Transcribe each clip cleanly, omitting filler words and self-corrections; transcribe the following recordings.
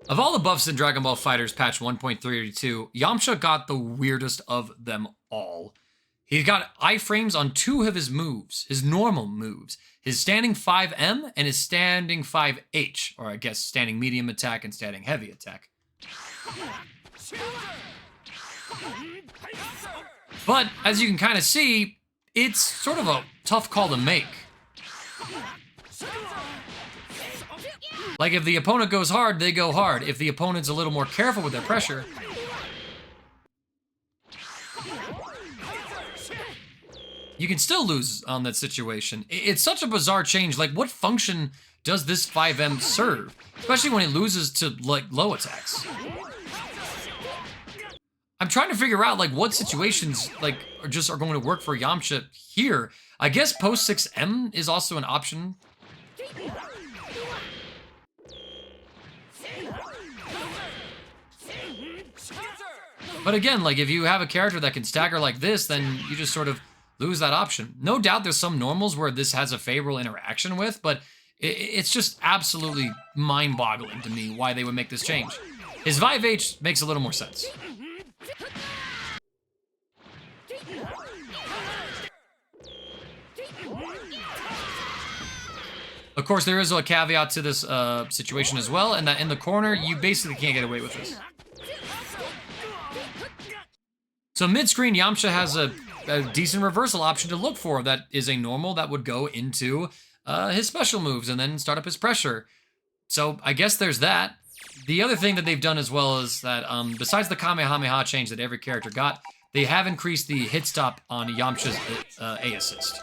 Of all the buffs in Dragon Ball FighterZ patch 1.32, Yamcha got the weirdest of them all. He got iframes on 2 of his moves, his normal moves, his standing 5M and his standing 5H, or I guess standing medium attack and standing heavy attack. But as you can kind of see, it's sort of a tough call to make. Like, if the opponent goes hard, they go hard. If the opponent's a little more careful with their pressure, you can still lose on that situation. It's such a bizarre change. Like, what function does this 5M serve? Especially when it loses to, like, low attacks. I'm trying to figure out, like, what situations, like, are going to work for Yamcha here. I guess post 6M is also an option. But again, like, if you have a character that can stagger like this, then you just sort of lose that option. No doubt there's some normals where this has a favorable interaction with, but it's just absolutely mind-boggling to me why they would make this change. His 5H makes a little more sense. Of course, there is a caveat to this situation as well, and that in the corner, you basically can't get away with this. So mid-screen, Yamcha has a decent reversal option to look for that is a normal that would go into his special moves and then start up his pressure. So I guess there's that. The other thing that they've done as well is that besides the Kamehameha change that every character got, they have increased the hit stop on Yamcha's A assist.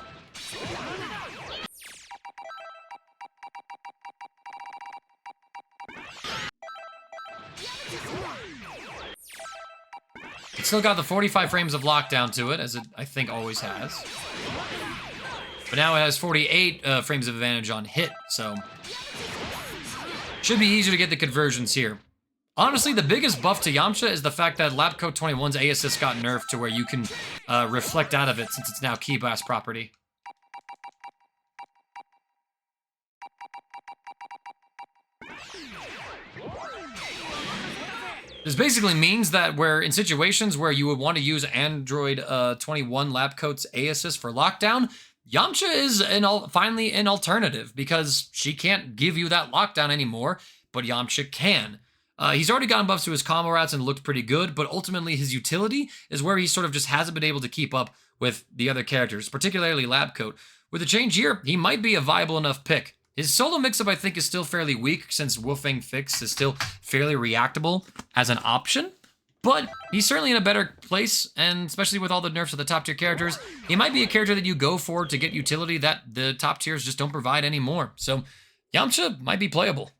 It's still got the 45 frames of lockdown to it, as it, I think, always has. But now it has 48 frames of advantage on hit, so should be easier to get the conversions here. Honestly, the biggest buff to Yamcha is the fact that Lab Coat 21's A assist got nerfed to where you can reflect out of it since it's now Ki Blast property. This basically means that in situations where you would want to use Android 21 Lab Coat's A assist for lockdown, Yamcha is finally an alternative because she can't give you that lockdown anymore, but Yamcha can. He's already gotten buffs to his combo rats and looked pretty good, but ultimately his utility is where he sort of just hasn't been able to keep up with the other characters, particularly Lab Coat. With the change here, he might be a viable enough pick. His solo mix-up, I think, is still fairly weak since Wolfang Fix is still fairly reactable as an option, but he's certainly in a better place, and especially with all the nerfs of the top-tier characters, he might be a character that you go for to get utility that the top tiers just don't provide anymore. So Yamcha might be playable.